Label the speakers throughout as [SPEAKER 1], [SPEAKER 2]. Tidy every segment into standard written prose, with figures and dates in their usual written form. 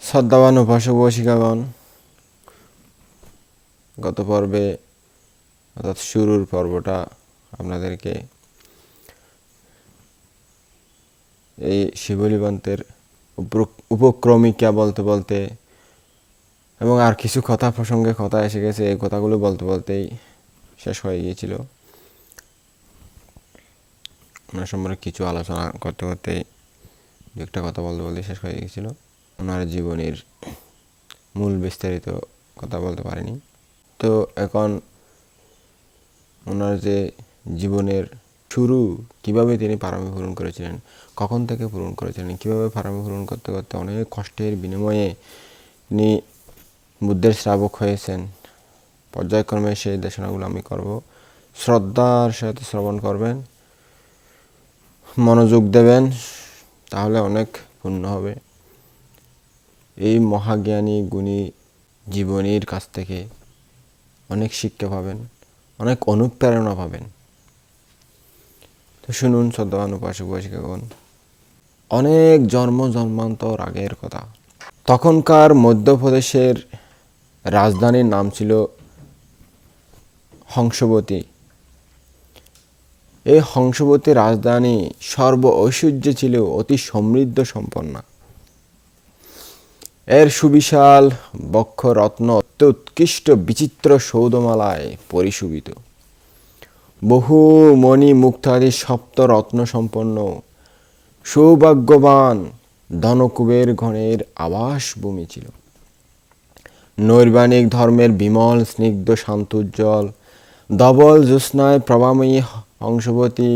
[SPEAKER 1] শ্রদ্ধাবান উপাসক উপাসিকাগণ, গত পর্বে অর্থাৎ শুরুর পর্বটা আপনাদেরকে এই শিবলিবন্তের উপক্রমিকা বলতে বলতে এবং আর কিছু কথা প্রসঙ্গে কথা এসে গেছে, এই কথাগুলো বলতে বলতেই শেষ হয়ে গিয়েছিল। ওনার সম্পর্কে কিছু আলোচনা করতে করতে একটা কথা বলতে বলতে শেষ হয়ে গিয়েছিল। ওনার জীবনের মূল বিস্তারিত কথা বলতে পারিনি। তো এখন ওনার যে জীবনের শুরু, কিভাবে তিনি পারমি পূরণ করেছিলেন, কখন থেকে পূরণ করেছিলেন, কিভাবে পারমি পূরণ করতে করতে অনেক কষ্টের বিনিময়ে তিনি বুদ্ধের শ্রাবক হয়েছেন, পর্যায়ক্রমে সেই দেশনাগুলো আমি করব। শ্রদ্ধার সাথে শ্রবণ করবেন, মনোযোগ দেবেন, তাহলে অনেক পুণ্য হবে। এই মহাজ্ঞানী গুণী জীবনীর কাছ থেকে অনেক শিক্ষা পাবেন, অনেক অনুপ্রেরণা পাবেন। তো শুনুন শ্রদ্ধাবান উপাসক উপাসিকাগণ, অনেক জন্মান্তর আগের কথা। তখনকার মধ্যপ্রদেশের রাজধানীর নাম ছিল হংসবতী। এই হংসবতী রাজধানী সর্ব ঐশ্বর্য ছিল অতি সমৃদ্ধ সম্পন্ন। এর সুবিশাল বক্ষরত্ন অত্যুৎকৃষ্ট বিচিত্র সৌধমালায় পরিশোভিত, বহু মণি মুক্তাদি সপ্ত রত্ন সম্পন্ন সৌভাগ্যবান ধনকুবের গণের আবাসভূমি ছিল। নৈর্বাণিক ধর্মের বিমল স্নিগ্ধ শান্তোজ্জ্বল ধবল জ্যোৎস্নায় প্রভাময়ী হংসবতী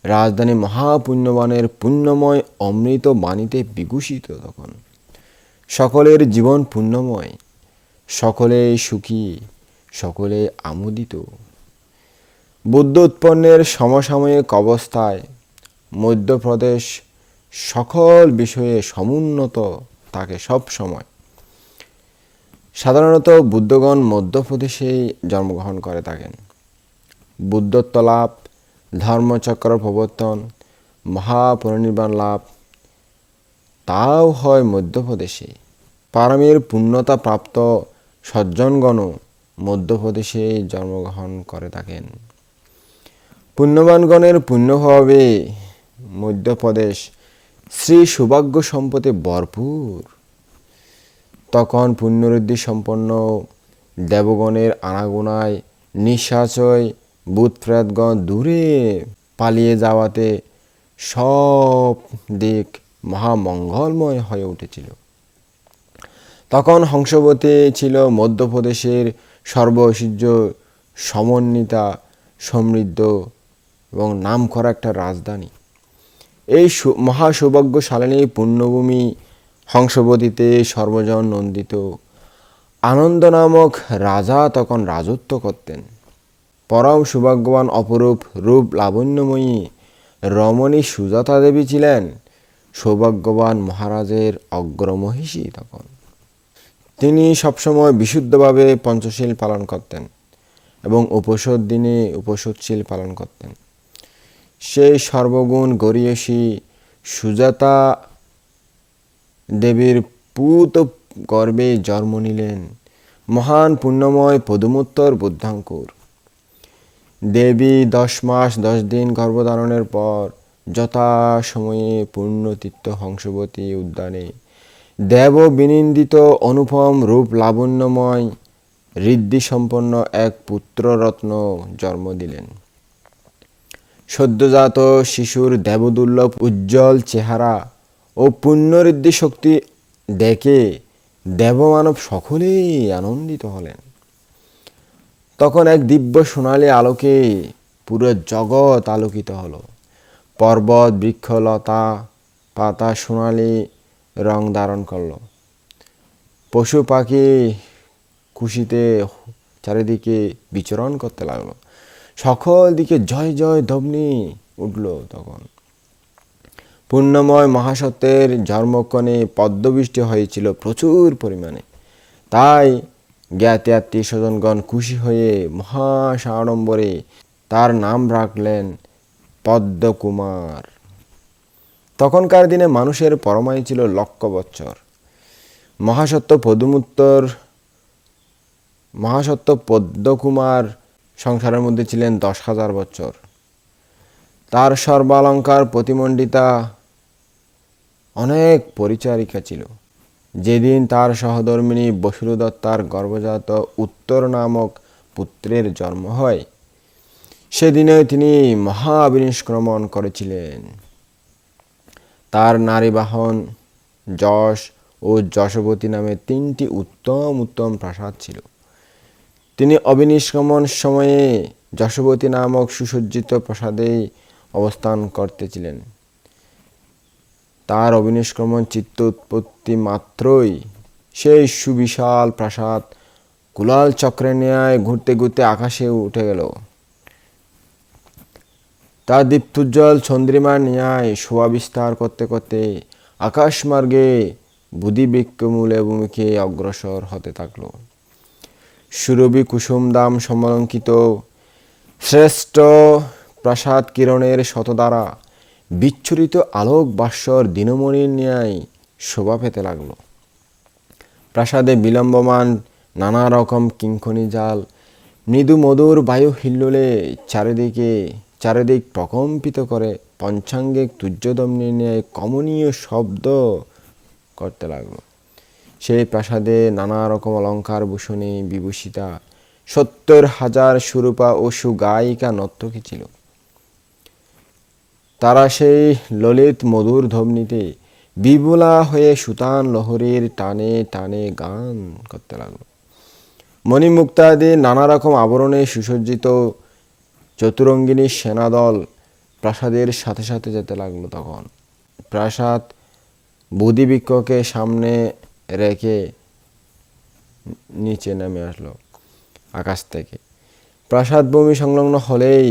[SPEAKER 1] রাজধানী মহাপুণ্যবানের পুণ্যময় অমৃত বাণীতে বিভূষিত। তখন সকলের জীবন পুণ্যময়, সকলেই সুখী, সকলে আমোদিত। বুদ্ধ উৎপন্নের সমসাময়িক অবস্থায় মধ্যপ্রদেশ সকল বিষয়ে সমুন্নত থাকে সব সময়। সাধারণত বুদ্ধগণ মধ্যপ্রদেশেই জন্মগ্রহণ করে থাকেন। বুদ্ধত্ব লাভ, ধর্মচক্র প্রবর্তন, মহাপরিনির্বাণ লাভ তাও হয় মধ্যপ্রদেশে। পারমীর পূর্ণতা প্রাপ্ত সজ্জনগণও মধ্যপ্রদেশে জন্মগ্রহণ করে থাকেন। পুণ্যবানগণের পুণ্যভাবে মধ্যপ্রদেশ শ্রী সৌভাগ্য সম্পদে ভরপুর। তখন পুণ্যঋদ্ধি সম্পন্ন দেবগণের আনাগোনায় নিঃসাচয় ভূতপ্রেতগণ দূরে পালিয়ে যাওয়াতে সব দিক মহামঙ্গলময় হয়ে উঠেছিল। তখন হংসবতী ছিল মধ্যপ্রদেশের সর্বঐশ্বর্য সমন্বিতা, সমৃদ্ধ এবং নামকরা একটা রাজধানী। এই মহাসৌভাগ্যশালিনী পুণ্যভূমি হংসবতীতে সর্বজন নন্দিত আনন্দ নামক রাজা তখন রাজত্ব করতেন। পরম সৌভাগ্যবান অপরূপ রূপ লাবণ্যময়ী রমণী সুজাতা দেবী ছিলেন সৌভাগ্যবান মহারাজের অগ্রমহিষী। তখন তিনি সবসময় বিশুদ্ধভাবে পঞ্চশীল পালন করতেন এবং উপোসর দিনে উপোসৎশীল পালন করতেন। সেই সর্বগুণ গরীয়সী সুজাতা দেবীর পুত গর্ভে জন্ম নিলেন মহান পুণ্যময় পদুমোত্তর বুদ্ধাঙ্কুর। দেবী 10 মাস 10 দিন গর্ভধারণের পর যথাসময়ে পূর্ণতীর্থ হংসবতী উদ্যানে দেব বিনিন্দিত অনুপম রূপ লাবণ্যময় ঋদ্ধিসম্পন্ন এক পুত্ররত্ন জন্ম দিলেন। সদ্যজাত শিশুর দেবদুর্লভ উজ্জ্বল চেহারা ও পুণ্যঋদ্ধি শক্তি দেখে দেবমানব সকলেই আনন্দিত হলেন। তখন এক দিব্য সোনালী আলোকে পুরো জগৎ আলোকিত হল। পর্বত বৃক্ষ লতা পাতা সোনালী রং ধারণ করল। পশু পাখি খুশিতে চারিদিকে বিচরণ করতে লাগলো। সকল দিকে জয় জয় ধ্বনি উঠল। তখন পুণ্যময় মহাসত্যের জন্মক্ষণে পদ্মবৃষ্টি হয়েছিল প্রচুর পরিমাণে। তাই জ্ঞাতি আত্মীয় স্বজনগণ খুশি হয়ে মহাসাড়ম্বরে তার নাম রাখলেন পদ্মকুমার। তখনকার দিনে মানুষের পরমায়ু ছিল লক্ষ বৎসর। মহাসত্য পদ্মকুমার সংসারের মধ্যে ছিলেন 10,000 বছর। তার সর্বালঙ্কার প্রতিমণ্ডিতা অনেক পরিচারিকা ছিল। যেদিন তার সহধর্মিণী বসুদত্তার গর্ভজাত উত্তর নামক পুত্রের জন্ম হয়, সেদিনে তিনি মহাবিনিষ্ক্রমণ করেছিলেন। তার নারীবাহন যশ ও যশবতী নামে 3টি উত্তম উত্তম প্রাসাদ ছিল। তিনি অবিনিষ্ক্রমণ সময়ে যশবতী নামক সুসজ্জিত প্রাসাদেই অবস্থান করতেছিলেন। তার অবিনিষ্ক্রমণ চিত্ত উৎপত্তি মাত্রই সেই সুবিশাল প্রাসাদ কুলাল চক্রের ন্যায় ঘুরতে ঘুরতে আকাশে উঠে গেল। তার দীপ্তোজ্জ্বল চন্দ্রিমার ন্যায় শোভা বিস্তার করতে করতে আকাশমার্গে বোধিবৃক্ষমূলে অভিমুখে অগ্রসর হতে থাকল। সুরভি কুসুমদাম সমলঙ্কিত শ্রেষ্ঠ প্রাসাদ কিরণের শতদ্বারা বিচ্ছুরিত আলোক ভাস্বর দিনমণির ন্যায় শোভা পেতে লাগল। প্রাসাদে বিলম্বমান নানা রকম কিঙ্কণী জাল মৃদু মধুর বায়ু হিল্লোলে চারিদিক প্রকম্পিত করে পঞ্চাঙ্গিক তুর্যদম্নির ন্যায় কমনীয় শব্দ করতে লাগল। সেই প্রাসাদে নানা রকম অলঙ্কার ভূষণে বিভূষিতা 70,000 সুরূপা ও সুগায়িকা নর্তকী ছিল। তারা সেই ললিত মধুর ধ্বনিতে বিভোলা হয়ে সুতান লহরীর টানে টানে গান করতে লাগলো। মণিমুক্তাদি নানা রকম আবরণে সুসজ্জিত চতুরঙ্গিনী সেনাদল প্রাসাদের সাথে সাথে যেতে লাগলো। তখন প্রাসাদ বোধিবৃক্ষকে সামনে রেখে নিচে নেমে আসলো আকাশ থেকে। প্রাসাদ ভূমি সংলগ্ন হলেই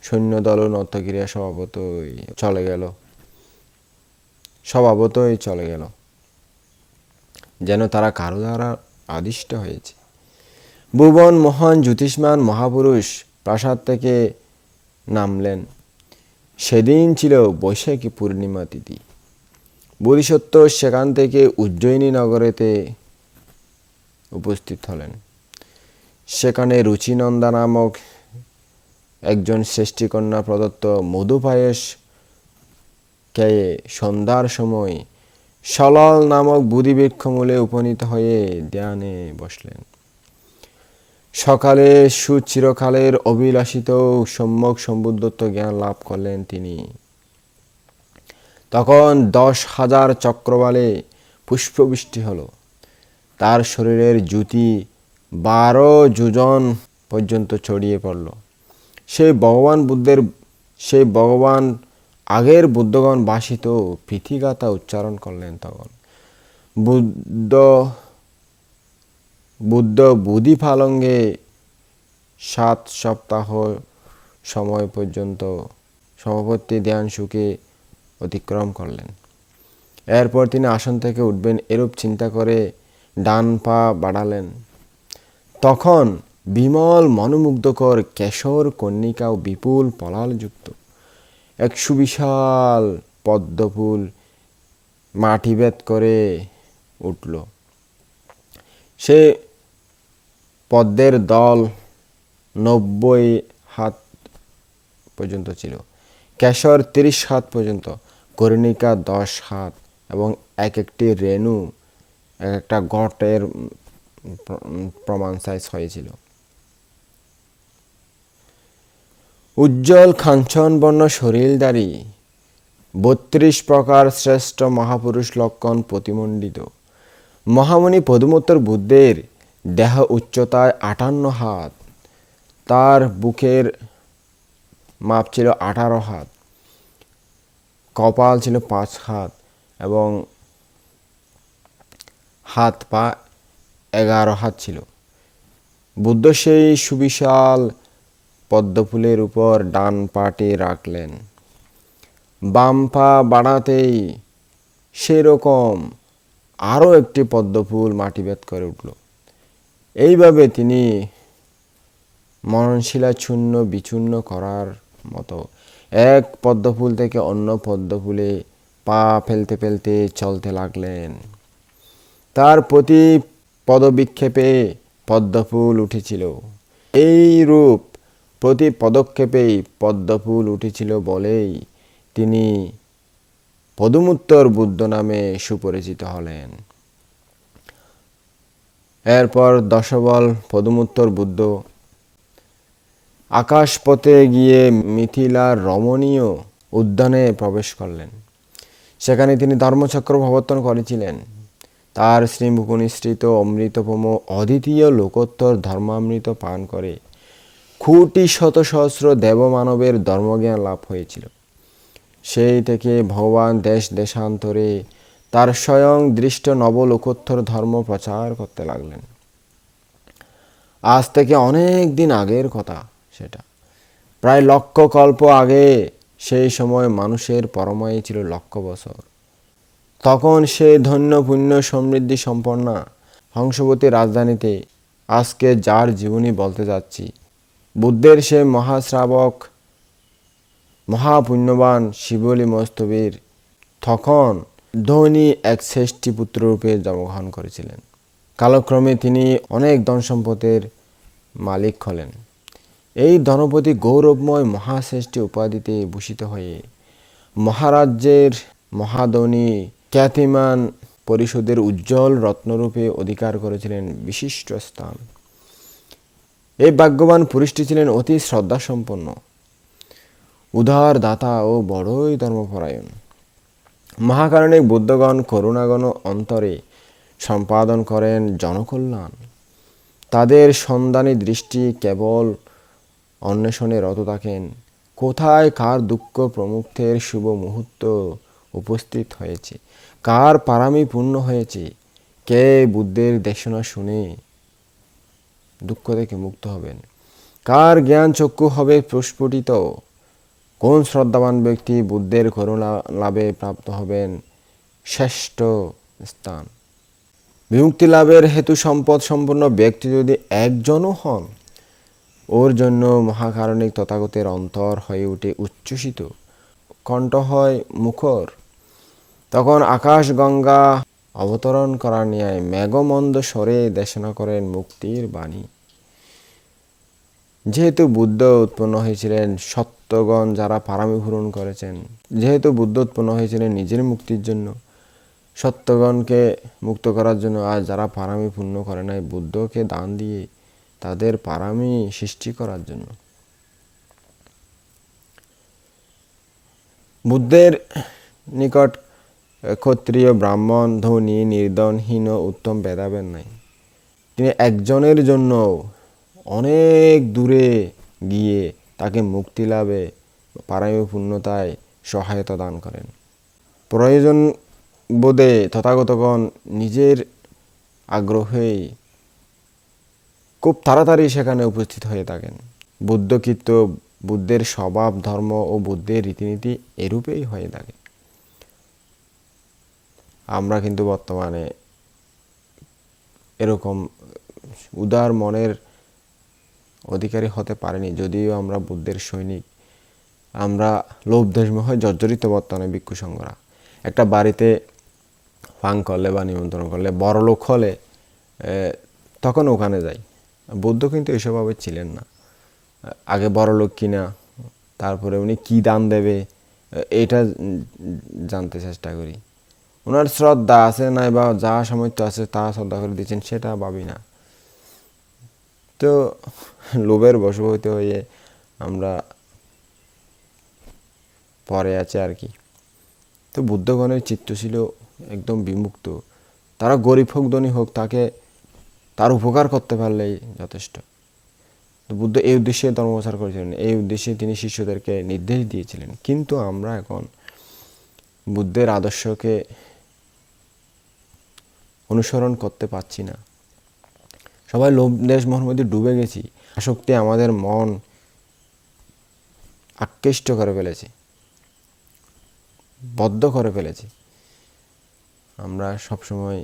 [SPEAKER 1] সৈন্যদল ও নর্তকীরা স্বভাবতই চলে গেল, যেন তারা কারো দ্বারা আদিষ্ট হয়েছে। ভুবন মহান জ্যোতিষ্মান মহাপুরুষ প্রাসাদ থেকে নামলেন। সেদিন ছিল বৈশাখী পূর্ণিমা তিথি। বোধিসত্ত্ব সেখান থেকে উজ্জয়িনী নগরেতে উপস্থিত হলেন। সেখানে রুচিনন্দা নামক একজন শ্রেষ্ঠীকন্যা প্রদত্ত মধু পায়েস খেয়ে সন্ধ্যার সময় সলল নামক বোধিবৃক্ষমূলে উপনীত হয়ে ধ্যানে বসলেন। সকালে সুচিরকালের অভিলাষিত সম্যক সম্বুদ্ধত্ব জ্ঞান লাভ করলেন তিনি। তখন 10,000 চক্রবালে পুষ্পবৃষ্টি হল। তার শরীরের জ্যোতি 12 যোজন পর্যন্ত ছড়িয়ে পড়ল। সেই ভগবান আগের বুদ্ধগণ ভাষিত পৃথিগাথা উচ্চারণ করলেন। তখন বুদ্ধ বোধিপালঙ্গে 7 সপ্তাহ সময় পর্যন্ত সমবর্তী ধ্যান সুখে অতিক্রম করলেন। এরপর তিনি আসন থেকে উঠবেন এরূপ চিন্তা করে ডান পা বাড়ালেন। তখন বিমল মনোমুগ্ধকর কেশর কর্ণিকা ও বিপুল পলালযুক্ত এক সুবিশাল পদ্মফুল মাটিভেদ করে উঠল। সে পদ্মের দল 90 হাত পর্যন্ত ছিল, কেশর 30 হাত পর্যন্ত, কর্ণিকা 10 হাত এবং এক একটি রেণু এক একটা গটের প্রমাণ সাইজ হয়েছিল। উজ্জ্বল কাঞ্চন বর্ণ শরীরধারী 32 প্রকার শ্রেষ্ঠ মহাপুরুষ লক্ষণ প্রতিমণ্ডিত মহামণি পদুমোত্তর বুদ্ধের দেহ উচ্চতায় 58 হাত, তার বুকের মাপ ছিল 18 হাত, কপাল ছিল 5 হাত এবং হাত পা 11 হাত ছিল। বুদ্ধ সেই সুবিশাল পদ্মফুলের উপর ডান পাটি রাখলেন। বাম পা বাড়াতেই সেরকম আরও একটি পদ্মফুল মাটিভেদ করে উঠল। এইভাবে তিনি মননশীলা চূর্ণ বিচূর্ণ করার মতো এক পদ্মফুল থেকে অন্য পদ্মফুলে পা ফেলতে ফেলতে চলতে লাগলেন। তার প্রতি পদবিক্ষেপে পদ্মফুল উঠেছিল। এই রূপ প্রতি পদক্ষেপেই পদ্মফুল উঠেছিল বলেই তিনি পদুমুত্তর বুদ্ধ নামে সুপরিচিত হলেন। এরপর দশবল পদুমুত্তর বুদ্ধ আকাশপথে গিয়ে মিথিলার রমণীয় উদ্যানে প্রবেশ করলেন। সেখানে তিনি ধর্মচক্র প্রবর্তন করেছিলেন। তার শ্রীমুখ নিঃসৃত অমৃতপম অদ্বিতীয় লোকোত্তর ধর্মামৃত পান করে কোটি শত সহস্র দেবমানবের ধর্মজ্ঞান লাভ হয়েছিল। সেই থেকে ভগবান দেশ দেশান্তরে তার স্বয়ং দৃষ্ট নবলোকোত্তর ধর্ম প্রচার করতে লাগলেন। আজ থেকে অনেক দিন আগের কথা সেটা, প্রায় লক্ষ কল্প আগে। সেই সময় মানুষের পরমায়ু ছিল লক্ষ বছর। তখন সে ধন্য পুণ্য সমৃদ্ধি সম্পন্না হংসবতী রাজধানীতে আজকে যার জীবনী বলতে যাচ্ছি, বুদ্ধের সে মহাশ্রাবক মহাপুণ্যবান শিবলী মস্তবীর তখন ধনী এক শ্রেষ্ঠী পুত্ররূপে জন্মগ্রহণ করেছিলেন। কালক্রমে তিনি অনেক ধন সম্পদের মালিক হলেন। এই ধনপতি গৌরবময় মহাশ্রেষ্ঠী উপাধিতে ভূষিত হয়ে মহারাজ্যের মহাধনী খ্যাতিমান পরিষদের উজ্জ্বল রত্নরূপে অধিকার করেছিলেন বিশিষ্ট স্থান। এই ভাগ্যবান পুরুষটি ছিলেন অতি শ্রদ্ধাসম্পন্ন, উদার দাতা ও বড়ই ধর্মপরায়ণ। মহাকারণিক বুদ্ধগণ করুণাগণ অন্তরে সম্পাদন করেন জনকল্যাণ। তাদের সন্ধানী দৃষ্টি কেবল অন্বেষণে রত থাকেন কোথায় কার দুঃখ প্রমুখের শুভ মুহূর্ত উপস্থিত হয়েছে, কার পারামি পূর্ণ হয়েছে, কে বুদ্ধের দেশনা শুনে দুঃখ থেকে মুক্ত হবেন, কার জ্ঞান চক্ষু হবে প্রস্ফুটিত, কোন শ্রদ্ধাবান ব্যক্তি বুদ্ধের করুণা লাভে প্রাপ্ত হবেন শ্রেষ্ঠ স্থান। বিমুক্তি লাভের হেতু সম্পদ সম্পন্ন ব্যক্তি যদি একজনও হন, ওর জন্য মহাকারণিক তথাগতের অন্তর হয়ে উঠে উচ্ছ্বসিত, কণ্ঠ হয় মুখর। তখন আকাশ গঙ্গা অবতরণ করার ন্যায় মেঘমন্দ স্বরে দেশনা করেন মুক্তির বাণী। যেহেতু বুদ্ধ উৎপন্ন হয়েছিলেন সত্যগণ যারা পারামি পূরণ করেছেন, যেহেতু বুদ্ধ উৎপন্ন হয়েছিলেন নিজের মুক্তির জন্য, সত্যগণকে মুক্ত করার জন্য, আর যারা পারামি পূর্ণ করে নাই বুদ্ধকে দান দিয়ে তাদের পারামি সৃষ্টি করার জন্য। বুদ্ধের নিকট ক্ষত্রিয় ব্রাহ্মণ ধনী নির্ধন হীন উত্তম ভেদাভেদ নাই। তিনি একজনের জন্য অনেক দূরে গিয়ে তাকে মুক্তি লাভে পারামি পূর্ণতায় সহায়তা দান করেন। প্রয়োজন বোধে তথাগতগণ নিজের আগ্রহেই খুব তাড়াতাড়ি সেখানে উপস্থিত হয়ে থাকেন। বুদ্ধকৃত্য বুদ্ধের স্বভাব ধর্ম ও বুদ্ধের রীতিনীতি এরূপেই হয়ে থাকে। আমরা কিন্তু বর্তমানে এরকম উদার মনের অধিকারী হতে পারিনি, যদিও আমরা বুদ্ধের সৈনিক। আমরা লোভ দেশমোহে জর্জরিত বর্তমানে ভিক্ষু সংঘরা। একটা বাড়িতে ফাং করলে বা নিমন্ত্রণ করলে বড় লোক হলে তখন ওখানে যাই। বুদ্ধ কিন্তু এসবভাবে ছিলেন না। আগে বড় লোক কিনা, তারপরে উনি কি দান দেবে এটা জানতে চেষ্টা করি। ওনার শ্রদ্ধা আছে নাই বা যা সামর্থ্য আছে তা শ্রদ্ধা করে দিচ্ছেন সেটা ভাবি না। তো লোভের বশবর্তী হয়ে আমরা পরে আছে আর কি। তো বুদ্ধগণের চিত্ত ছিল একদম বিমুক্ত। তারা গরিব হোক ধনী হোক তাকে তার উপকার করতে পারলেই যথেষ্ট। তো বুদ্ধ এই উদ্দেশ্যে ধর্মপ্রচার করেছিলেন, এই উদ্দেশ্যে তিনি শিষ্যদেরকে নির্দেশ দিয়েছিলেন। কিন্তু আমরা এখন বুদ্ধের আদর্শকে অনুসরণ করতে পারছি না। সবাই লোভ দেশ মোহের মধ্যে ডুবে গেছি। আসক্তি আমাদের মন আকৃষ্ট করে ফেলেছে, বদ্ধ করে ফেলেছে। আমরা সবসময়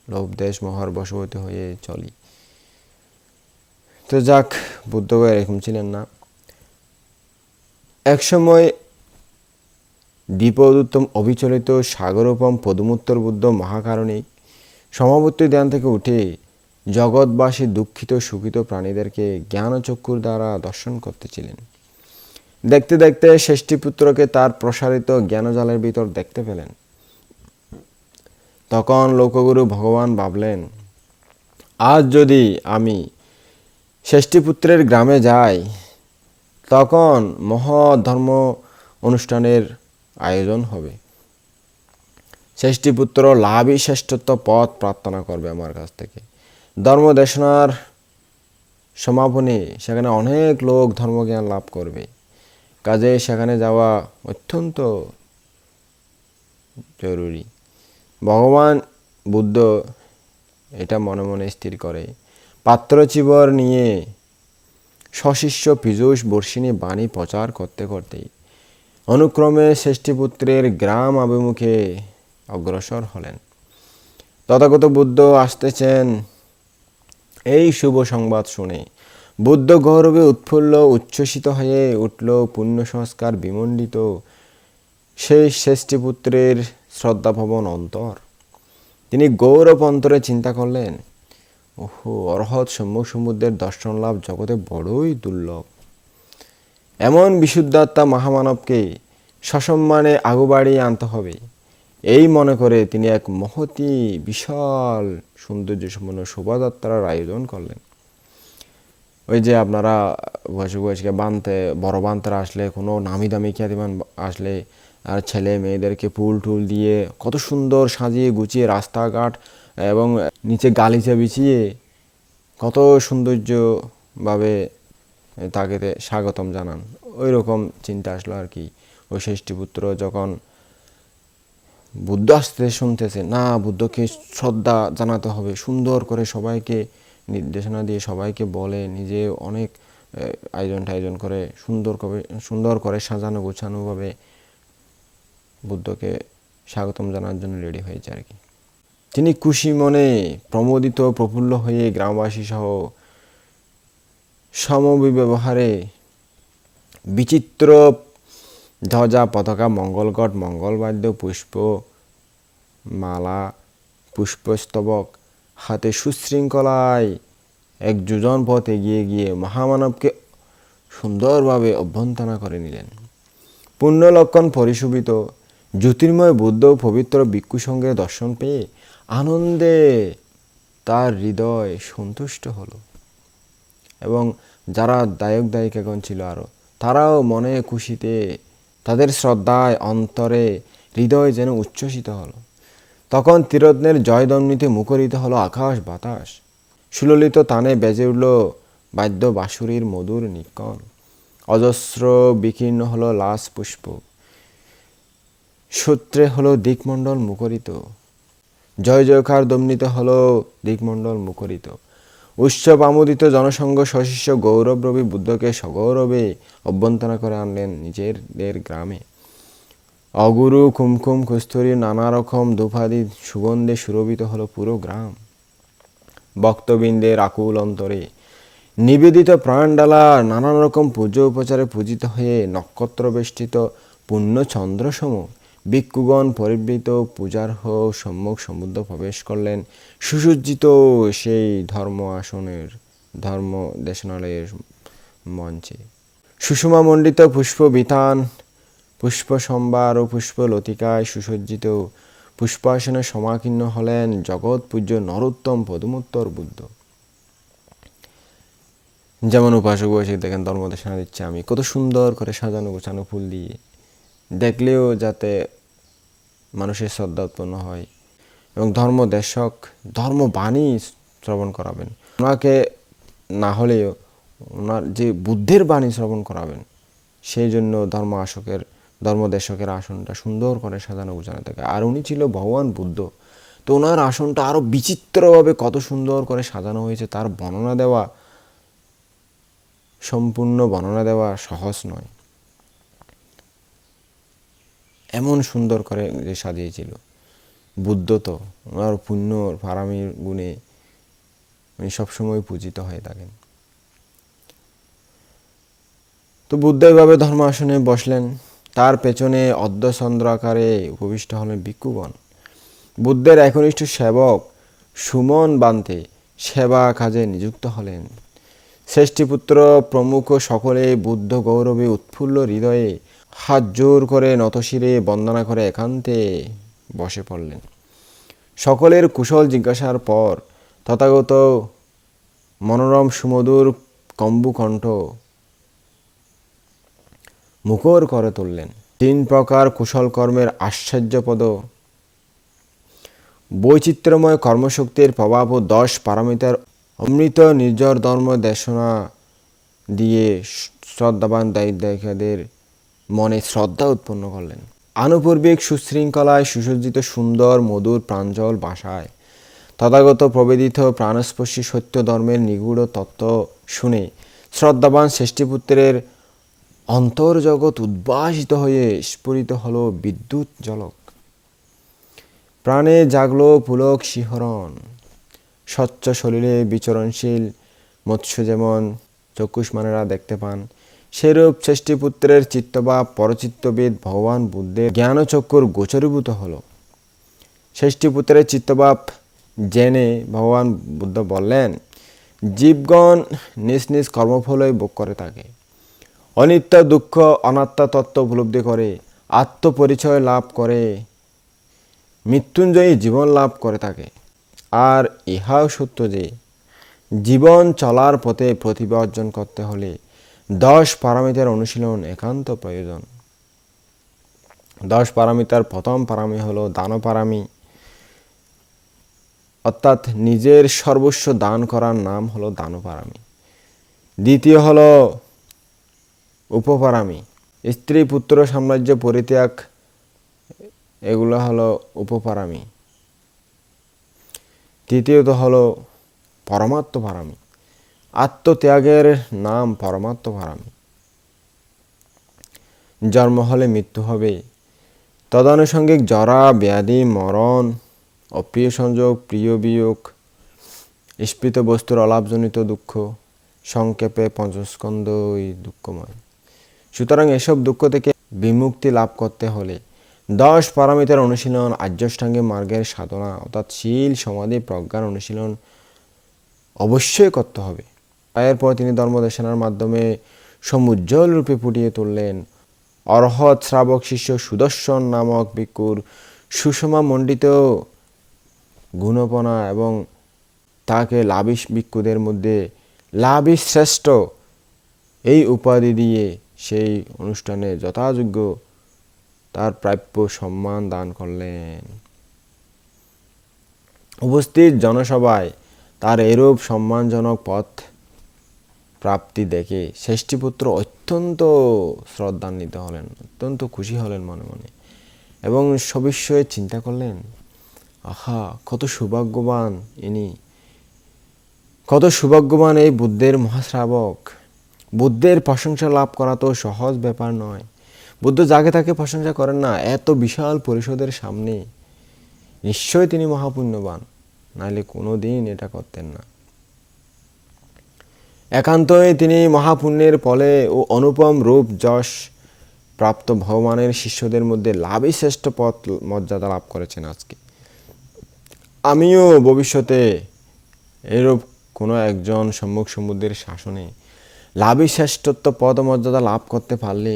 [SPEAKER 1] লোভ দেশ মোহর বশবর্তী হয়ে চলি। তো যাক, বুদ্ধ এরকম ছিলেন না। এক সময় দ্বিপদোত্তম অবিচলিত সাগরোপম পদমুত্তর বুদ্ধ মহাকারণিক সমাবর্তী ধ্যান থেকে উঠে জগৎবাসী দুঃখিত সুখিত প্রাণীদেরকে জ্ঞানচক্ষুর দ্বারা দর্শন করতেছিলেন। দেখতে দেখতে ষষ্ঠীপুত্রকে তার প্রসারিত জ্ঞানজালের ভিতর দেখতে পেলেন। তখন লোকগুরু ভগবান ভাবলেন, আজ যদি আমি ষষ্ঠীপুত্রের গ্রামে যাই, তখন মহাধর্ম অনুষ্ঠানের আয়োজন হবে। ষষ্ঠীপুত্র লাভই শ্রেষ্ঠত্ব পথ প্রার্থনা করবে আমার কাছ থেকে। ধর্মদেশনার সমাপনী সেখানে অনেক লোক ধর্মজ্ঞান লাভ করবে, কাজে সেখানে যাওয়া অত্যন্ত জরুরি। ভগবান বুদ্ধ এটা মনে মনে স্থির করে পাত্রচিবর নিয়ে সশিষ্য পীযূষ বর্ষিণী বাণী প্রচার করতে করতেই অনুক্রমে ষষ্ঠীপুত্রের গ্রাম অভিমুখে অগ্রসর হলেন। তথাগত বুদ্ধ আসতেছেন এই শুভ সংবাদ শুনে বুদ্ধ গৌরবে উৎফুল্ল উচ্ছ্বসিত হয়ে উঠল। পুণ্য সংস্কার বিমণ্ডিত সেই ষষ্ঠীপুত্রের শ্রদ্ধাভবন অন্তর। তিনি গৌরব অন্তরে চিন্তা করলেন, ওহো, অরহৎ সম্যক সমুদ্রের দর্শন লাভ জগতে বড়ই দুর্লভ। এমন বিশুদ্ধাত্মা মহামানবকে সসম্মানে আগু বাড়িয়ে আনতে হবে, এই মনে করে তিনি এক মহতী বিশাল সৌন্দর্যসম্পন্ন শোভাযাত্রার আয়োজন করলেন। ওই যে আপনারা বয়সকে বানতে বড় বানতারা আসলে, কোনো নামি দামি খ্যাতিমান আসলে, আর ছেলে মেয়েদেরকে ফুল টুল দিয়ে কত সুন্দর সাজিয়ে গুছিয়ে রাস্তাঘাট এবং নিচে গালিচা বিছিয়ে কত সৌন্দর্যভাবে তাকে স্বাগতম জানান, ওই রকম চিন্তা আসলো আর কি। ওই ষষ্ঠীপুত্র যখন বুদ্ধ আসতে শুনতেছে, না, বুদ্ধকে শ্রদ্ধা জানাতে হবে, সুন্দর করে সবাইকে নির্দেশনা দিয়ে সবাইকে বলে, নিজে অনেক আয়োজন করে সুন্দর করে সাজানো গোছানোভাবে বুদ্ধকে স্বাগতম জানার জন্য রেডি হয়েছে আর কি। তিনি খুশি মনে প্রমোদিত প্রফুল্ল হয়ে গ্রামবাসী সহ সমব্যবহারে বিচিত্র ধ্বজা পতাকা মঙ্গলঘট মঙ্গলবাদ্য পুষ্প মালা পুষ্পস্তবক হাতে সুশৃঙ্খলায় এক যোজন পথ এগিয়ে গিয়ে মহামানবকে সুন্দরভাবে অভ্যর্থনা করে নিলেন। পুণ্যলক্ষণ পরিশোভিত জ্যোতির্ময় বুদ্ধ পবিত্র ভিক্ষু সঙ্গে দর্শন পেয়ে আনন্দে তার হৃদয় সন্তুষ্ট হলো, এবং যারা দায়ক দায়িকাগণ ছিল আরও, তারাও মনে খুশিতে তাদের শ্রদ্ধায় অন্তরে হৃদয় যেন উচ্ছ্বসিত হলো। তখন ত্রিরত্নের জয়ধ্বনিতে মুখরিত হলো আকাশ বাতাস, সুললিত তানে বেজে উঠল বাদ্য বাঁশুরীর মধুর নিকণ, অজস্র বিকীর্ণ হলো লাস পুষ্প, সূত্রে হলো দিকমণ্ডল মুখরিত, জয় জয়কার দম্নিত হলো দিকমণ্ডল মুখরিত। উৎসব আমোদিত জনসংঘ সশিষ্য গৌরব রবি বুদ্ধকে সগৌরবে অভ্যর্থনা করে আনলেন নিজেদের গ্রামে। অগুরু কুমকুম কস্তুরী নানা রকম ধূপাদি সুগন্ধে সুরভিত হলো পুরো গ্রাম। ভক্তবৃন্দের আকুল অন্তরে নিবেদিত প্রাণডালা নানান রকম পুজো উপচারে পূজিত হয়ে নক্ষত্র বেষ্টিত পুণ্য চন্দ্রসম ভিক্ষুগণ পরিবৃত পূজার্হ সম্মুখ সমুদ্র প্রবেশ করলেন সুসজ্জিত সেই ধর্ম দেশনালয়ের মঞ্চে। সুষমামণ্ডিত পুষ্পবিতান পুষ্প সম্ভার ও পুষ্পলতিকায় সুসজ্জিত পুষ্পাসনে সমাকীর্ণ হলেন জগৎ পূজ্য নরোত্তম পদমুত্তর বুদ্ধ। যেমন উপাসক বসে দেখেন ধর্মদেশনা দিচ্ছে আমি, কত সুন্দর করে সাজানো গোছানো ফুল দিয়ে, দেখলেও যাতে মানুষের শ্রদ্ধা উৎপন্ন হয়, এবং ধর্মদেশক ধর্মবাণী শ্রবণ করাবেন ওনাকে, না হলেও ওনার যে বুদ্ধের বাণী শ্রবণ করাবেন, সেই জন্য ধর্মদেশকের আসনটা সুন্দর করে সাজানো গোছানো থাকে। আর উনি ছিল ভগবান বুদ্ধ, তো ওনার আসনটা আরও বিচিত্রভাবে কত সুন্দর করে সাজানো হয়েছে তার সম্পূর্ণ বর্ণনা দেওয়া সহজ নয়। এমন সুন্দর করে যে সাজিয়েছিল বুদ্ধ, তো ওনার পুণ্য পারামির গুণে উনি সবসময় পূজিত হয়ে থাকেন। তো বুদ্ধ এভাবে ধর্ম আসনে বসলেন। তার পেছনে অর্ধচন্দ্র আকারে উপবিষ্ট হলেন ভিক্ষুগণ। বুদ্ধের একনিষ্ঠ সেবক সুমন বান্তে সেবা কাজে নিযুক্ত হলেন। ষষ্ঠীপুত্র প্রমুখ সকলে বুদ্ধ গৌরবে উৎফুল্ল হৃদয়ে হাত জোর করে নতশিরে বন্দনা করে একান্তে বসে পড়লেন। সকলের কুশল জিজ্ঞাসার পর তথাগত মনোরম সুমধুর কম্বুকণ্ঠ মুখর করে তুললেন। 3 প্রকার কুশল কর্মের আশ্চর্যপদ বৈচিত্র্যময় কর্মশক্তির প্রভাব ও 10 পারমিতার অমৃত নির্জর ধর্ম দেশনা দিয়ে শ্রদ্ধাবান দায়িত্বদের মনে শ্রদ্ধা উৎপন্ন করলেন। আনুপূর্বিক সুশৃঙ্খলায় সুসজ্জিত সুন্দর মধুর প্রাঞ্জল ভাষায় তথাগত প্রবেদিত প্রাণস্পর্শী সত্য ধর্মের নিগূঢ় তত্ত্ব শুনে শ্রদ্ধাবান ষষ্ঠীপুত্রের অন্তর্জগৎ উদ্ভাসিত হয়ে স্ফুরিত হল বিদ্যুৎ ঝলক। প্রাণে জাগল পুলক শিহরণ। স্বচ্ছ শরীরে বিচরণশীল মৎস্য যেমন চক্ষুষ্মানেরা দেখতে পান, সেরূপ ষষ্ঠীপুত্রের চিত্তভাব পরচিত্তবিদ ভগবান বুদ্ধের জ্ঞানচক্ষুর গোচরীভূত হল। ষষ্ঠীপুত্রের চিত্তভাব জেনে ভগবান বুদ্ধ বললেন, জীবগণ নিজ নিজ কর্মফলই ভোগ করে থাকে, অনিত্য দুঃখ অনাত্মা তত্ত্ব উপলব্ধি করে আত্মপরিচয় লাভ করে মৃত্যুঞ্জয়ী জীবন লাভ করে থাকে। আর ইহাও সত্য যে জীবন চলার পথে প্রতিভা অর্জন করতে হলে 10 পারমিতার অনুশীলন একান্ত প্রয়োজন। 10 পারমিতার প্রথম পারামি হলো দানপারামি, অর্থাৎ নিজের সর্বস্ব দান করার নাম হলো দানপারামি। দ্বিতীয় হলো উপপারামি, স্ত্রী পুত্র সাম্রাজ্য পরিত্যাগ, এগুলো হলো উপপারামি। তৃতীয়ত হলো পরমাত্মপারামি, আত্মত্যাগের নাম পরমাত্মপারামি। জন্ম হলে মৃত্যু হবে, তদানুষঙ্গিক জরা ব্যাধি মরণ অপ্রিয় সংযোগ প্রিয় বিয়োগ স্ফীত বস্তুর অলাভজনিত দুঃখ, সংক্ষেপে পঞ্চস্কন্ধই দুঃখময়। সুতরাং এসব দুঃখ থেকে বিমুক্তি লাভ করতে হলে 10 পারমিতার অনুশীলন, আর্যাষ্টাঙ্গিক মার্গের সাধনা অর্থাৎ শীল সমাধি প্রজ্ঞার অনুশীলন অবশ্যই করতে হবে। এরপর তিনি ধর্মদেশনার মাধ্যমে সমুজ্জ্বল রূপে ফুটিয়ে তুললেন অরহৎ শ্রাবক শিষ্য সুদর্শন নামক ভিক্ষুর সুষমা মণ্ডিত গুণপনা এবং তাকে লাভিশ ভিক্ষুদের মধ্যে লাভিশ শ্রেষ্ঠ এই উপাধি দিয়ে সেই অনুষ্ঠানে যথাযোগ্য তার প্রাপ্য সম্মান দান করলেন। উপস্থিত জনসভায় তার এরূপ সম্মানজনক পথ প্রাপ্তি দেখে ষষ্ঠীপুত্র অত্যন্ত শ্রদ্ধান্বিত হলেন, অত্যন্ত খুশি হলেন মনে মনে এবং সবিস্ময়ে চিন্তা করলেন, আহা কত সৌভাগ্যবান ইনি, কত সৌভাগ্যবান এই বুদ্ধের মহাশ্রাবক। বুদ্ধের প্রশংসা লাভ করা তো সহজ ব্যাপার নয়। বুদ্ধ যাকে তাকে প্রশংসা করেন না, এত বিশাল পরিষদের সামনে নিশ্চয়ই তিনি মহাপুণ্যবান, নাইলে কোনো দিন এটা করতেন না। একান্তই তিনি মহাপুণ্যের ফলে ও অনুপম রূপ যশ প্রাপ্ত ভগবানের শিষ্যদের মধ্যে লাভই শ্রেষ্ঠ পথ মর্যাদা লাভ করেছেন। আজকে আমিও ভবিষ্যতে এরূপ কোনো একজন সম্মুখ সমুদ্রের শাসনে লাভই শ্রেষ্ঠত্ব পদমর্যাদা লাভ করতে পারলে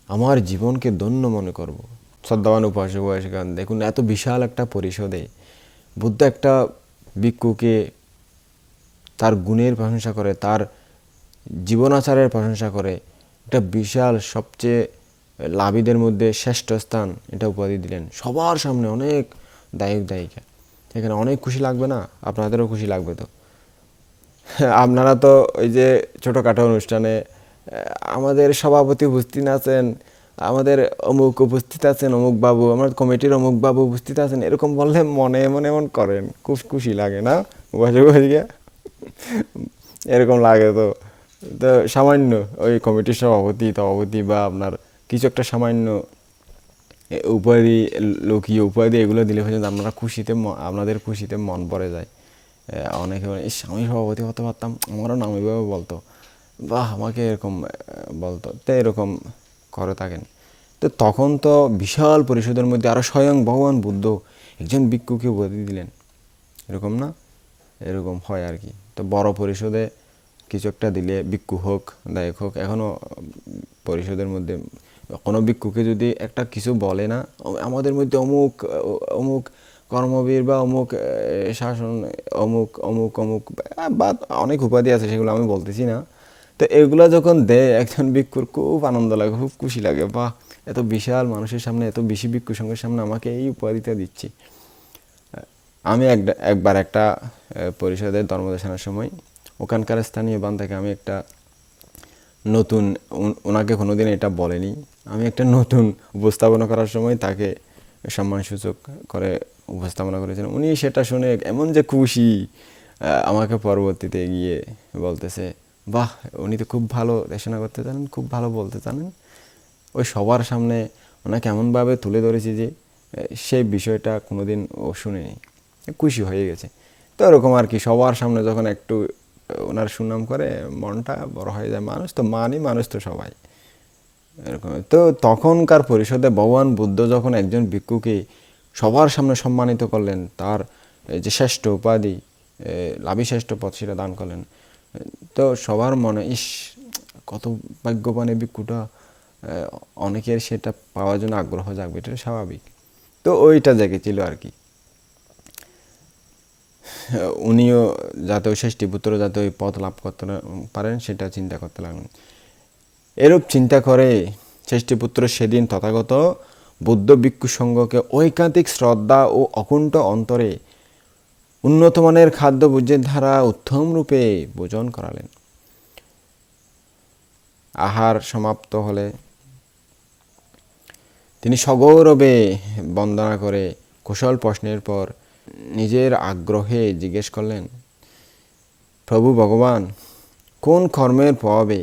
[SPEAKER 1] আমার জীবনকে ধন্য মনে করব। শ্রদ্ধাবান উপাসক উপাসিকাগণ, দেখুন এত বিশাল একটা পরিষদে বুদ্ধ একটা ভিক্ষুকে তার গুণের প্রশংসা করে, তার জীবনাচারের প্রশংসা করে, একটা বিশাল সবচেয়ে লাভীদের মধ্যে শ্রেষ্ঠ স্থান এটা উপাধি দিলেন সবার সামনে, অনেক দায়ক দায়িকা। এখানে অনেক খুশি লাগবে না? আপনাদেরও খুশি লাগবে তো। আপনারা তো ওই যে ছোটোখাটো অনুষ্ঠানে আমাদের সভাপতি উপস্থিত আছেন, আমাদের অমুক উপস্থিত আছেন, অমুক বাবু, আমার কমিটির অমুক বাবু উপস্থিত আছেন, এরকম বললে মনে মনে এমন করেন, খুব খুশি লাগে না? বসে বসে এরকম লাগে তো। তো সামান্য ওই কমিটির সভাপতি বা আপনার কিছু একটা সামান্য উপাধি, লোকীয় উপাধি এগুলো দিলে পর্যন্ত আপনারা খুশিতে, আপনাদের খুশিতে মন ভরে যায়। অনেকে আমি সভাপতি হতে পারতাম, আমারও নাম এভাবে বলতো, বা আমাকে এরকম বলতো, তো এরকম করে থাকেন। তো তখন তো বিশাল পরিষদের মধ্যে আরও স্বয়ং ভগবান বুদ্ধ একজন ভিক্ষুকে উপাধি দিলেন, এরকম না? এরকম হয় আর কি। তো বড় পরিষদে কিছু একটা দিলে, ভিক্ষু হোক দায়ক হোক, এখনও পরিষদের মধ্যে কোনো ভিক্ষুকে যদি একটা কিছু বলে না, আমাদের মধ্যে অমুক অমুক কর্মবীর বা অমুক শাসন অমুক অমুক অমুক বা অনেক উপাধি আছে, সেগুলো আমি বলতেছি না। তো এগুলো যখন দেয় একজন ভিক্ষুর খুব আনন্দ লাগে, খুব খুশি লাগে, বা এত বিশাল মানুষের সামনে, এত বেশি ভিক্ষু সংঘের সামনে আমাকে এই উপাধিটা দিচ্ছি। আমি একবার একটা পরিষদের ধর্মদেশনার সময় ওখানকার স্থানীয় বান থেকে আমি একটা নতুন, ওনাকে কোনোদিন এটা বলেনি, আমি একটা নতুন উপস্থাপনা করার সময় তাকে সম্মানসূচক করে উপস্থাপনা করেছিলাম। উনি সেটা শুনে এমন যে খুশি, আমাকে পরবর্তীতে গিয়ে বলতেছে, বাহ, উনি তো খুব ভালো দেশনা করতে জানেন, খুব ভালো বলতে জানেন। ওই সবার সামনে ওনাকে এমনভাবে তুলে ধরেছি যে সেই বিষয়টা কোনোদিন ও শুনেনি, খুশি হয়ে গেছে। তো এরকম আর কি, সবার সামনে যখন একটু ওনার সুনাম করে মনটা বড় হয়ে যায়। মানুষ তো মানুষ তো সবাই এরকম। তো তখনকার পরিষদে ভগবান বুদ্ধ যখন একজন ভিক্ষুকে সবার সামনে সম্মানিত করলেন, তার যে শ্রেষ্ঠ উপাধি লাভিশ্রেষ্ঠ পদ সেটা দান করলেন, তো সবার মনে ইস, কত ভাগ্যবান এই ভিক্ষুটা, অনেকের সেটা পাওয়ার জন্য আগ্রহ জাগবে, এটা স্বাভাবিক। তো ওইটা জেগেছিল আর কি। উনিও যাতে ওই ষষ্ঠীপুত্র যাতে ওই পথ লাভ করতে পারেন সেটা চিন্তা করতে লাগলেন। এরূপ চিন্তা করে ষষ্ঠীপুত্র সেদিন তথাগত বুদ্ধ ভিক্ষু সংঘকে ঐকান্তিক শ্রদ্ধা ও অকুণ্ঠ অন্তরে উন্নতমানের খাদ্য ভোজ্যের দ্বারা উত্তম রূপে ভোজন করালেন। আহার সমাপ্ত হলে তিনি সগৌরবে বন্দনা করে কুশল প্রশ্নের পর নিজের আগ্রহে জিজ্ঞেস করলেন, প্রভু ভগবান, কোন কর্মের প্রভাবে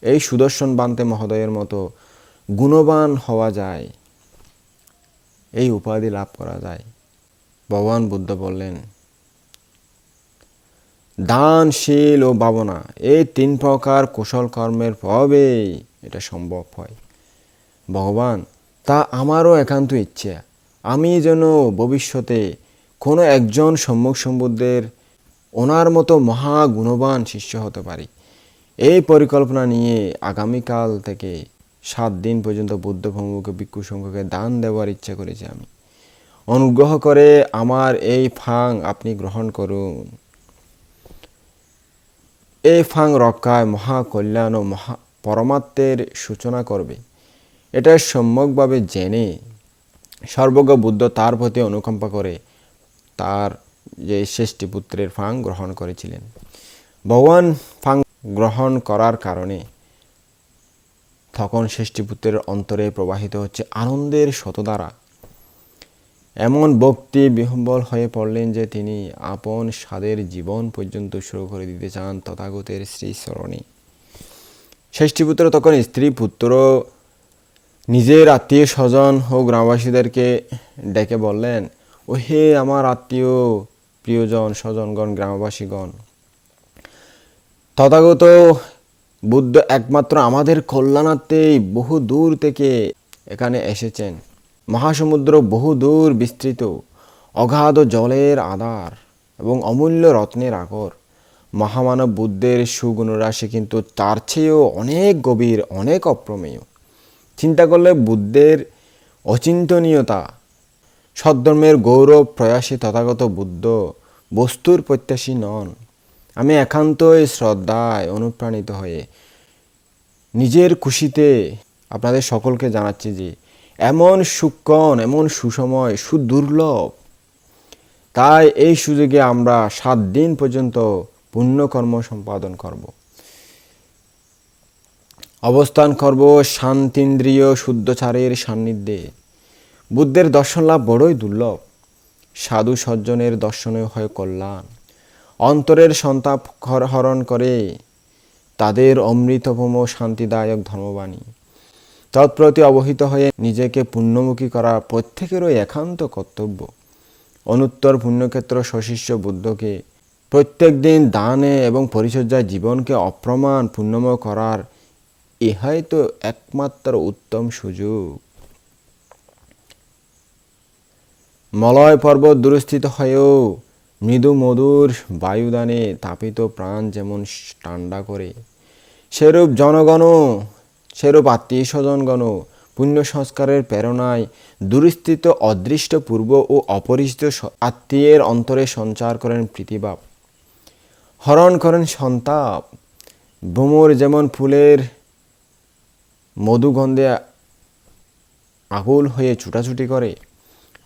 [SPEAKER 1] এই সুদর্শন বান্তে মহোদয়ের মতো গুণবান হওয়া যায়, এই উপাধি লাভ করা যায়? ভগবান বুদ্ধ বললেন, দান, শীল ও ভাবনা, এই 3 প্রকার কুশল কর্মের প্রভাবেই এটা সম্ভব হয়। ভগবান, তা আমারও একান্ত ইচ্ছা, আমি যেন ভবিষ্যতে কোনো একজন সম্মুখ সম্বুদ্ধের ওনার মতো মহা গুণবান শিষ্য হতে পারি। এই পরিকল্পনা নিয়ে আগামীকাল থেকে 7 দিন পর্যন্ত বুদ্ধ ভঙ্গুকে ভিক্ষু সংঘকে দান দেওয়ার ইচ্ছা করেছি আমি। অনুগ্রহ করে আমার এই ফাং আপনি গ্রহণ করুন। এই ফাং রক্ষায় মহাকল্যাণ ও পরমাত্মের সূচনা করবে, এটা সম্যকভাবে জেনে সর্বজ্ঞ বুদ্ধ তার প্রতি অনুকম্পা করে তার যে ষষ্ঠীপুত্রের ফাং গ্রহণ করেছিলেন। ভগবান ফাং গ্রহণ করার কারণে তখন ষষ্ঠীপুত্রের অন্তরে প্রবাহিত হচ্ছে আনন্দের শতধারা। এমন ভক্তি বিহ্বল হয়ে পড়লেন যে তিনি আপন স্বাদের জীবন পর্যন্ত শুরু করে দিতে চান তথাগতের শ্রীচরণে। ষষ্ঠীপুত্র তখন স্ত্রী, পুত্র, নিজের আত্মীয় স্বজন ও গ্রামবাসীদেরকে ডেকে বললেন, ও হে আমার আত্মীয় প্রিয়জন স্বজনগণ, গ্রামবাসীগণ, তথাগত বুদ্ধ একমাত্র আমাদের কল্যাণার্থেই বহু দূর থেকে এখানে এসেছেন। মহাসমুদ্র বহু দূর বিস্তৃত, অগাধ জলের আধার এবং অমূল্য রত্নের আগর। মহামানব বুদ্ধের সুগুণরাশি কিন্তু তার চেয়েও অনেক গভীর, অনেক অপ্রমেয়। চিন্তা করলে বুদ্ধের অচিন্তনীয়তা, সদ্ধর্মের গৌরব প্রয়াসী তথাগত বুদ্ধ বস্তুর প্রত্যাশী নন। আমি একান্তই শ্রদ্ধায় অনুপ্রাণিত হয়ে নিজের খুশিতে আপনাদের সকলকে জানাচ্ছি যে এমন সুক্ষণ, এমন সুসময়, সুদুর্লভ, তাই এই সুযোগে আমরা 7 দিন পর্যন্ত পুণ্যকর্ম সম্পাদন করব, অবস্থান করব শান্তিন্দ্রিয় শুদ্ধচারের সান্নিধ্যে। বুদ্ধের দর্শন লাভ বড়ই দুর্লভ। সাধু সজ্জনের দর্শনে হয় কল্যাণ, অন্তরের সন্তাপ হরণ করে তাদের অমৃতপম শান্তিদায়ক ধর্মবাণী। তৎপ্রতি অবহিত হয়ে নিজেকে পুণ্যমুখী করা প্রত্যেকেরই একান্ত কর্তব্য। অনুত্তর পুণ্যক্ষেত্র সশিষ্য বুদ্ধকে প্রত্যেক দিন দানে এবং পরিচর্যায় জীবনকে অপ্রমাণ পুণ্যময় করার ইহাই তো একমাত্র উত্তম সুযোগ। মলয় পর্বত দূরস্থিত হয়েও মৃদু মধুর বায়ুদানে তাপিত প্রাণ যেমন ঠান্ডা করে, সেরূপ আত্মীয় স্বজনগণ পুণ্য সংস্কারের প্রেরণায় দূরস্থিত অদৃষ্ট পূর্ব ও অপরিচিত আত্মীয়ের অন্তরে সঞ্চার করেন প্রীতিভাব, হরণ করেন সন্তাপ। ভ্রমর যেমন ফুলের মধুগন্ধে আকুল হয়ে ছুটাছুটি করে,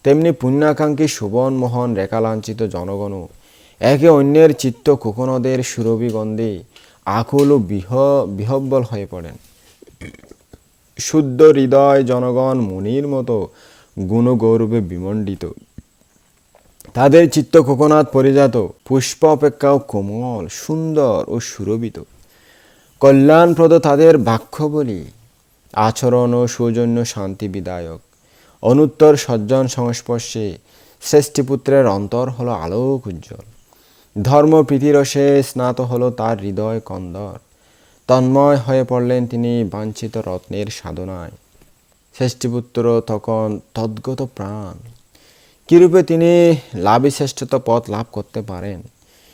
[SPEAKER 1] তেমনি পুণ্যাকাঙ্ক্ষী শোভন মোহন রেখালাঞ্ছিত জনগণ একে অন্যের চিত্ত কোকনদের সুরভি গন্ধে আকুল ও বিহব্বল হয়ে পড়েন। শুদ্ধ হৃদয় জনগণ মুনির মতো গুণগৌরবে বিমণ্ডিত। তাদের চিত্ত কোকনাদ পরিজাত, পুষ্প অপেক্ষাও কোমল, সুন্দর ও সুরভিত। কল্যাণপ্রদ তাদের বাক্যবলী, আচরণ ও সৌজন্য শান্তি বিদায়ক। অনুত্তর সজ্জন সংস্পর্শে শ্রেষ্ঠীপুত্রের অন্তর হলো আলোক উজ্জ্বল। ধর্ম প্রীতিরসে স্নাত হলো তার হৃদয় কন্দর। তন্ময় হয়ে পড়লেন তিনি বাঞ্ছিত রত্নের সাধনায়। শ্রেষ্ঠীপুত্র তখন তদ্গত প্রাণ। কিরূপে তিনি লাভী শ্রেষ্ঠতা পথ লাভ করতে পারেন,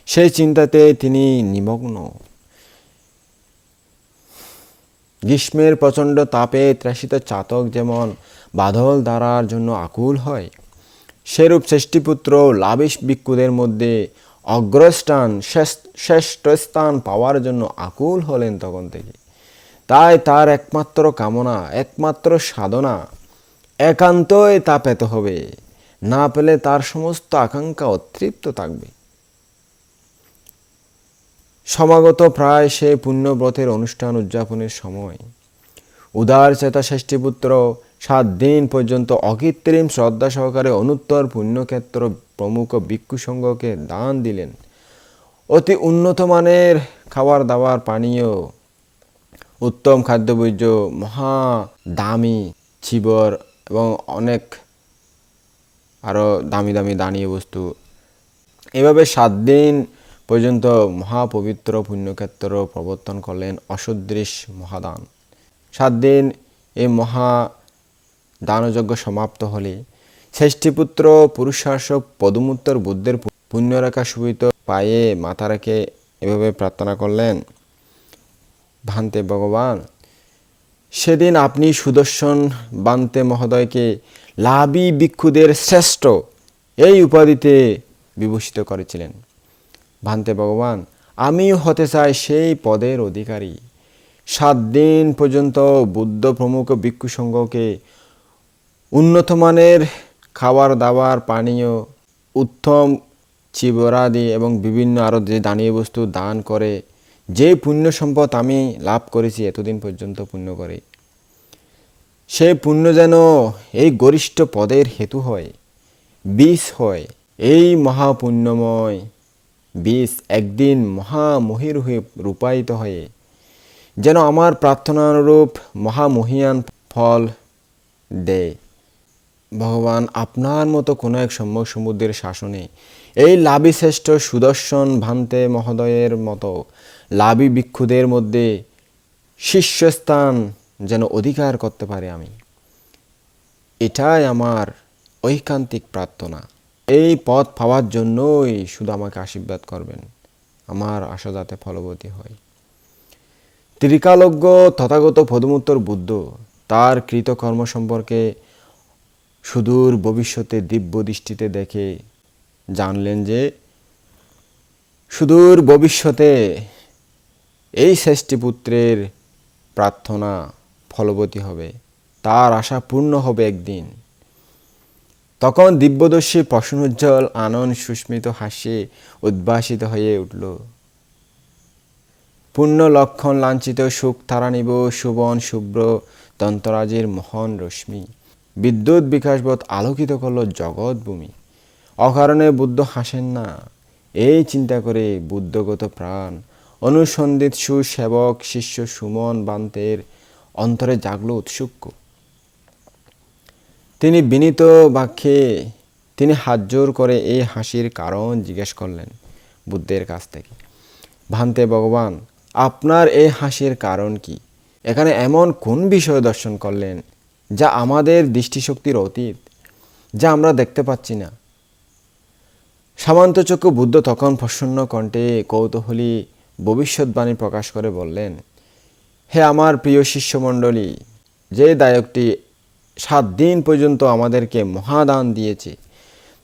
[SPEAKER 1] সেই চিন্তাতে তিনি নিমগ্ন। গ্রীষ্মের প্রচণ্ড তাপে ত্রাসিত চাতক যেমন বাদল দ্বারার জন্য আকুল হয়, সেরূপ শ্রেষ্ঠীপুত্র লাভিশ ভিক্ষুদের মধ্যে অগ্রস্থান, শ্রেষ্ঠ স্থান পাওয়ার জন্য আকুল হলেন তখন থেকে। তাই তার একমাত্র কামনা, একমাত্র সাধনা, একান্তই তা পেতে হবে। না পেলে তার সমস্ত আকাঙ্ক্ষা অতৃপ্ত থাকবে। সমাগত প্রায় সেই পুণ্যব্রতের অনুষ্ঠান উদযাপনের সময়। উদার চেতা ষষ্ঠীপুত্র 7 দিন পর্যন্ত অকৃত্রিম শ্রদ্ধা সহকারে অনুত্তর পুণ্যক্ষেত্র প্রমুখ ভিক্ষু সংঘকে দান দিলেন। অতি উন্নত মানের খাবার দাবার, পানীয়, উত্তম খাদ্যবর্জ্য, মহা দামি চিবর এবং অনেক আরও দামি দামি দানীয় বস্তু। এভাবে 7 দিন পর্যন্ত মহাপবিত্র পুণ্যক্ষেত্র প্রবর্তন করলেন অসদৃশ মহাদান। 7 দিন এই মহা দানযজ্ঞ সমাপ্ত হলে ষষ্ঠীপুত্র পুরুষার্শক পদমূত্তর বুদ্ধের পুণ্যরেখা শোভিত পায়ে মাথা রেখে এভাবে প্রার্থনা করলেন, ভান্তে ভগবান, সেদিন আপনি সুদর্শন বান্তে মহোদয়কে লাভী ভিক্ষুদের শ্রেষ্ঠ এই উপাধিতে বিভূষিত করেছিলেন। ভান্তে ভগবান, আমিও হতে চাই সেই পদের অধিকারী। 7 দিন পর্যন্ত বুদ্ধ প্রমুখ ভিক্ষু সংঘকে উন্নত মানের খাবার দাবার, পানীয়, উত্তম চিবরাদি এবং বিভিন্ন আরও যে দানীয় বস্তু দান করে যে পুণ্য সম্পদ আমি লাভ করেছি এতদিন পর্যন্ত পুণ্য করে, সেই পুণ্য যেন এই গরিষ্ঠ পদের হেতু হয়, বীজ হয়। এই মহাপুণ্যময় বীজ একদিন মহামহির হয়ে রূপায়িত হয়ে যেন আমার প্রার্থনানুরূপ মহামহিয়ান ফল দেয়। ভগবান, আপনার মতো কোনো এক সম্যক সমুদ্রের শাসনে এই লাভী শ্রেষ্ঠ সুদর্শন ভান্তে মহোদয়ের মতো লাভী ভিক্ষুদের মধ্যে শীর্ষস্থান যেন অধিকার করতে পারে আমি, এটাই আমার ঐকান্তিক প্রার্থনা। এই পথ পাওয়ার জন্যই শুধু আমাকে আশীর্বাদ করবেন, আমার আশা যাতে ফলবতী হয়। ত্রিকালজ্ঞ তথাগত পদমূত্তর বুদ্ধ তার কৃতকর্ম সম্পর্কে সুদূর ভবিষ্যতে দিব্য দৃষ্টিতে দেখে জানলেন যে সুদূর ভবিষ্যতে এই ষষ্ঠীপুত্রের প্রার্থনা ফলবতী হবে, তার আশা পূর্ণ হবে একদিন। তখন দিব্যদর্শী প্রসন্নোজ্জ্বল আনন্দ সুস্মিত হাস্যে উদ্ভাসিত হয়ে উঠল। পূর্ণ লক্ষণ লাঞ্ছিত সুখ তারানিব সুবন শুভ্র দন্তরাজির মোহন রশ্মি বিদ্যুৎ বিকাশবৎ আলোকিত করল জগৎভূমি। অকারণে বুদ্ধ হাসেন না, এই চিন্তা করে বুদ্ধগত প্রাণ অনুসন্ধিত সুসেবক শিষ্য সুমন বান্তের অন্তরে জাগল উৎসুক। তিনি বিনীত বাক্যে তিনি হাত জোর করে এই হাসির কারণ জিজ্ঞেস করলেন বুদ্ধের কাছ থেকে। ভান্তে ভগবান, আপনার এই হাসির কারণ কি? এখানে এমন কোন বিষয় দর্শন করলেন যা আমাদের দৃষ্টিশক্তির অতীত, যা আমরা দেখতে পাচ্ছি না? সামন্তচক্ষু বুদ্ধ তখন প্রসন্ন কণ্ঠে কৌতূহলী ভবিষ্যৎবাণী প্রকাশ করে বললেন, হে আমার প্রিয় শিষ্যমণ্ডলী, যে দায়কটি 7 দিন পর্যন্ত আমাদেরকে মহাদান দিয়েছে,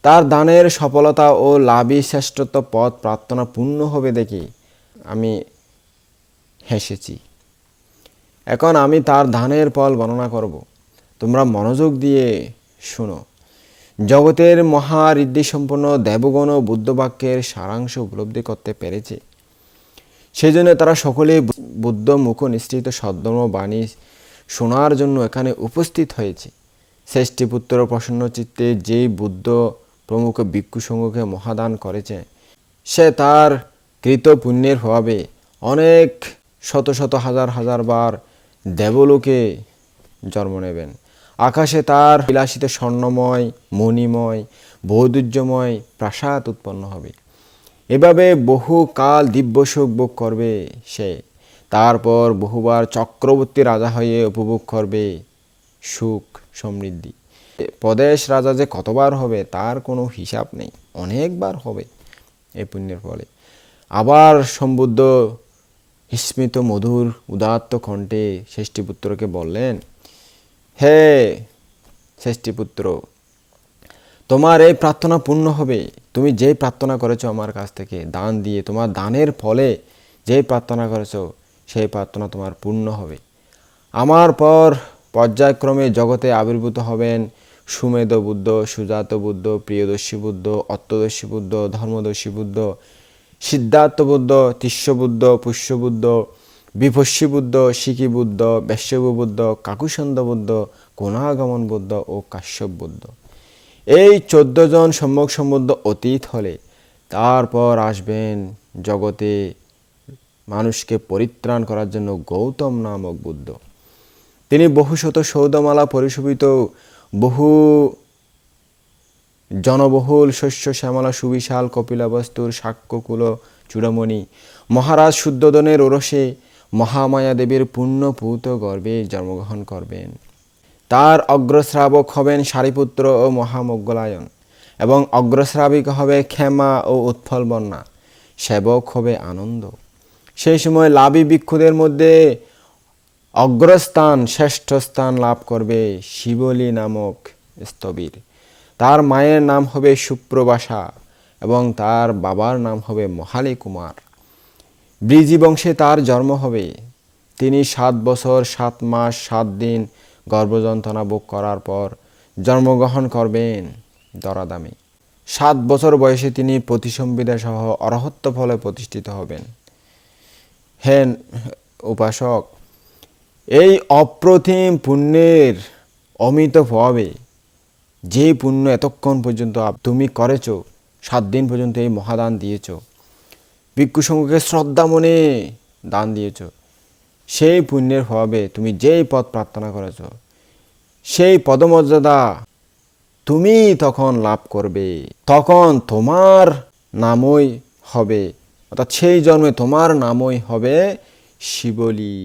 [SPEAKER 1] তার দানের সফলতা ও লাভই শ্রেষ্ঠত্ব পথ প্রার্থনা পূর্ণ হবে দেখে আমি হেসেছি। এখন আমি তার দানের ফল বর্ণনা করব, তোমরা মনোযোগ দিয়ে শুনো। জগতের মহারিদ্ধিসম্পন্ন দেবগণ বুদ্ধবাক্যের সারাংশ উপলব্ধি করতে পেরেছে। সেজন্য তারা সকলে বুদ্ধ মুখ নিঃসৃত সদ্ধর্ম বাণী শোনার জন্য এখানে উপস্থিত হয়েছে। ষষ্ঠীপুত্র প্রসন্ন চিত্তে যেই বুদ্ধ প্রমুখ ভিক্ষু সংঘকে মহাদান করেছে, সে তার কৃত পুণ্যের প্রভাবে অনেক শত শত হাজার হাজার বার দেবলোকে জন্ম নেবেন। আকাশে তার বিলাসিত স্বর্ণময়, মণিময়, বৌদ্ধময় প্রাসাদ উৎপন্ন হবে। এভাবে বহু কাল দিব্য সুখ ভোগ করবে সে। তারপর বহুবার চক্রবর্তী রাজা হয়ে উপভোগ করবে সুখ সমৃদ্ধি। প্রদেশ রাজা যে কতবার হবে তার কোনো হিসাব নেই, অনেকবার হবে এই পুণ্যের ফলে। আবার সম্বুদ্ধ স্মিত মধুর উদাত্ত কণ্ঠে ষষ্ঠীপুত্রকে বললেন, হে ষষ্ঠীপুত্র, তোমার এই প্রার্থনা পূর্ণ হবে। তুমি যেই প্রার্থনা করেছো আমার কাছ থেকে দান দিয়ে, তোমার দানের ফলে যেই প্রার্থনা করেছো সেই প্রার্থনা তোমার পূর্ণ হবে। আমার পর পর্যায়ক্রমে জগতে আবির্ভূত হবেন সুমেধ বুদ্ধ, সুজাত বুদ্ধ, প্রিয়দর্শী বুদ্ধ, অত্তদর্শী বুদ্ধ, ধর্মদর্শী বুদ্ধ, সিদ্ধার্থ বুদ্ধ, তিস্য বুদ্ধ, পুষ্য বুদ্ধ, বিভস্মী বুদ্ধ, শিখী বুদ্ধ, বেশ্যব বুদ্ধ, কাকুসন্দ বুদ্ধ, কোণাগমন বুদ্ধ ও কাশ্যপ বুদ্ধ। এই 14 জন সম্যক সম্বুদ্ধ অতীত হলে তারপর আসবেন জগতে মানুষকে পরিত্রাণ করার জন্য গৌতম নামক বুদ্ধ। তিনি বহুশত সৌধমালা পরিশোভিত, বহু জনবহুল শস্য শ্যামলা সুবিশাল কপিলাবস্তুর সাক্ষ্যকুল চূড়ামণি মহারাজ শুদ্ধোদনের ওরসে মহামায়া দেবীর পুণ্যপূত গর্ভে জন্মগ্রহণ করবেন। তার অগ্রশ্রাবক হবেন সারিপুত্র ও মহামোগ্গলায়ন, এবং অগ্রশ্রাবিকা হবে ক্ষেমা ও উৎফল বন্যা, সেবক হবে আনন্দ। সেই সময় লাভী ভিক্ষুদের মধ্যে অগ্রস্থান, শ্রেষ্ঠ স্থান লাভ করবে শিবলী নামক স্থবির। তার মায়ের নাম হবে সুপ্রবাসা এবং তার বাবার নাম হবে মহালী কুমার। বৃজি বংশে তার জন্ম হবে। তিনি 7 বছর 7 মাস 7 দিন গর্ভযন্ত্রণা ভোগ করার পর জন্মগ্রহণ করবেন ধরাধামে। 7 বছর বয়সে তিনি প্রতিসম্বিদা সহ অরহত্ব ফলে প্রতিষ্ঠিত হবেন। হে উপাসক, এই অপ্রতিম পুণ্যের অমিত প্রভাবে, যে পুণ্য এতক্ষণ পর্যন্ত তুমি করেছো, 7 দিন পর্যন্ত এই মহাদান দিয়েছ, ভিক্ষু সংঘকে শ্রদ্ধা মনে দান দিয়েছ, সেই পুণ্যের প্রভাবে তুমি যেই পদ প্রার্থনা করেছ সেই পদমর্যাদা তুমি তখন লাভ করবে। তখন তোমার নামই হবে, অর্থাৎ সেই জন্মে তোমার নামই হবে শিবলী।